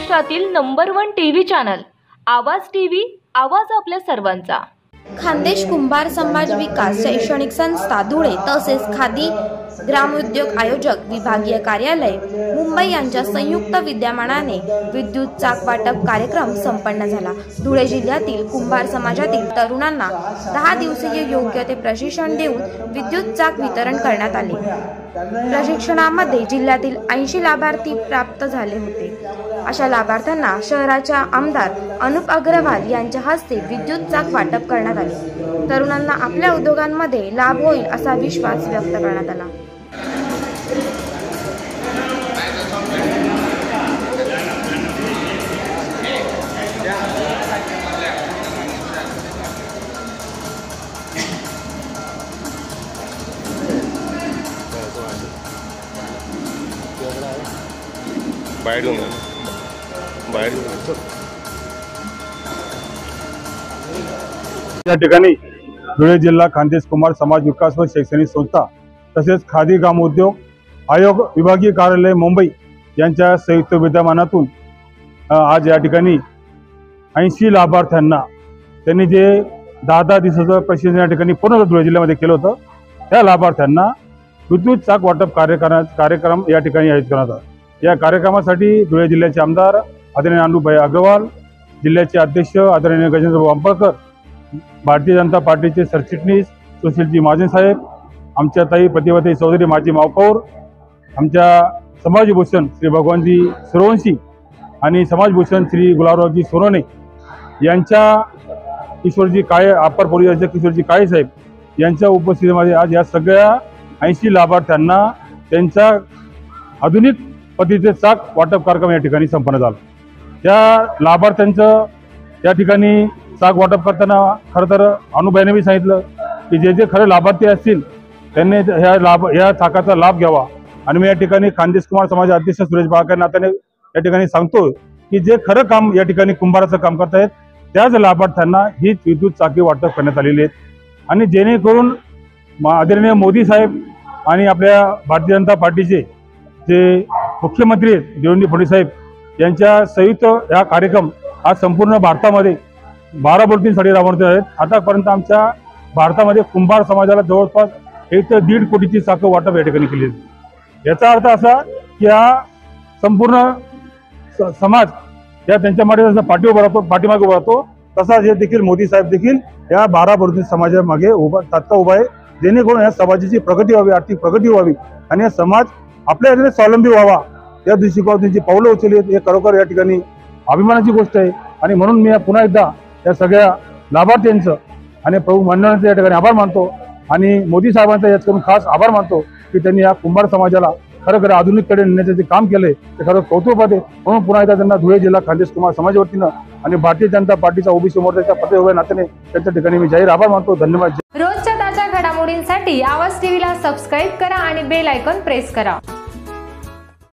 महाराष्ट्रातील number 1 TV channel आवाज TV, आवाज आपल्या सर्वांचा। खानदेश कुंभार समाज विकास शैक्षणिक संस्था धुळे तसेच खादी ग्रामोद्योग आयोजक विभागीय कार्यालय मुंबई यांच्या संयुक्त विद्यमानाने विद्युत चाक वाटप कार्यक्रम संपन्न झाला। धुळे जिल्ह्यातील कुंभार समाजातील तरुणांना 10 दिवसीय योग्य ते प्रशिक्षण देऊन विद्युत चाक वितरण करण्यात आले। प्रशिक्षणामध्ये जिल्ह्यातील 80 लाभार्थी प्राप्त झाले होते। अशा लाभार्थ्यांना शहराच्या आमदार अनुप अग्रवाल यांच्या हस्ते विद्युत चाक वाटप करण्यात आले। तरुणांना आपल्या उद्योगांमध्ये लाभ होईल असा विश्वास व्यक्त करण्यात आला। या ठिकाणी धुळे जिल्हा खानदेश कुंभार समाज विकास व शैक्षणिक संस्था तसेच खादी ग्रामोद्योग आयोग विभागीय कार्यालय मुंबई यांच्या संयुक्त विद्यमानातून आज या ठिकाणी 80 लाभार्थ्यांना त्यांनी जे 10 दिवसाचं प्रशिक्षण या ठिकाणी पूर्ण धुळे जिल्ह्यामध्ये केलं होतं, त्या लाभार्थ्यांना विद्युत चाक वाटप कार्यक्रम या ठिकाणी आयोजित करण्यात आला। या कार्यक्रमासाठी धुळे जिल्ह्याचे आमदार आदरणीय अनुप अग्रवाल, जिल्ह्याचे अध्यक्ष आदरणीय गजेंद्र वांपळकर, भारतीय जनता पार्टीचे सरचिटणीस सुशीलजी महाजन साहेब, आमच्या ताई प्रतिभाताई चौधरी माजी महापौर, आमच्या समाजभूषण श्री भगवानजी सूर्यवंशी आणि समाजभूषण श्री गुलाबरावजी सोनवणे यांच्या किशोरजी काळे, अप्पर पोलीस अधीक्षक किशोरजी काळे साहेब यांच्या उपस्थितीमध्ये आज या सगळ्या 80 लाभार्थ्यांना त्यांच्या आधुनिक पद्धतीचे चाक वाटप कार्यक्रम या ठिकाणी संपन्न झाला। त्या लाभार्थ्यांचं या ठिकाणी चाक वाटप करताना खरं तर अनुभाईने मी सांगितलं की जे जे खरे लाभार्थी असतील त्यांनी ह्या चाकाचा लाभ घ्यावा। आणि मी या ठिकाणी खानदेश कुंभार समाज अध्यक्ष सुरेश बाळकर नात्याने या ठिकाणी सांगतो की जे खरं काम या ठिकाणी कुंभाराचं काम करतायत त्याच लाभार्थ्यांना ही विद्युत चाके वाटप करण्यात आलेली आहेत। आणि जेणेकरून आदरणीय मोदी साहेब आणि आपल्या भारतीय जनता पार्टीचे जे मुख्यमंत्री देवेंद्र फडणवीस साहेब यांच्या संयुक्त हा कार्यक्रम आज संपूर्ण भारतामध्ये 12 बोलतींसाठी राबवण्यात आहेत। आतापर्यंत आमच्या भारतामध्ये कुंभार समाजाला जवळपास 1 ते 1.5 कोटीची चाकं वाटप या ठिकाणी केली आहे। याचा अर्थ असा की हा संपूर्ण समाज या त्यांच्यामध्ये जसं पाठीमागे उभा राहतो तसाच हे देखील मोदी साहेब देखील या 12 बोलती समाजामागे तात्काळ उभा आहे, जेणेकरून या समाजाची प्रगती व्हावी, आर्थिक प्रगती व्हावी आणि हा समाज आपल्या याने स्वावलंबी व्हावा या दृष्टिकोनातून त्यांची पावलं उचलली। हे खरोखर या ठिकाणी अभिमानाची गोष्ट आहे। आणि म्हणून मी पुन्हा एकदा या सगळ्या लाभार्थ्यांचं आणि प्रमुख मंडळांचं या ठिकाणी आभार मानतो आणि मोदी साहेबांचा याच्याकडून खास आभार मानतो की त्यांनी या कुंभार समाजाला खरं आधुनिककडे नेण्याचं जे काम केलंय ते खरं कौतुकास्पद आहे। म्हणून पुन्हा एकदा त्यांना धुळे जिल्हा खानदेश कुंभार समाजाच्या वतीनं आणि भारतीय जनता पार्टीचा ओबीसी मोर्चाच्या पत्रव्यवहार नात्याने त्यांच्या ठिकाणी मी जाहीर आभार मानतो। धन्यवाद। रोजच्या ताज्या घडामोडींसाठी आवाज टीव्हीला सबस्क्राईब करा आणि बेल आयकॉन प्रेस करा।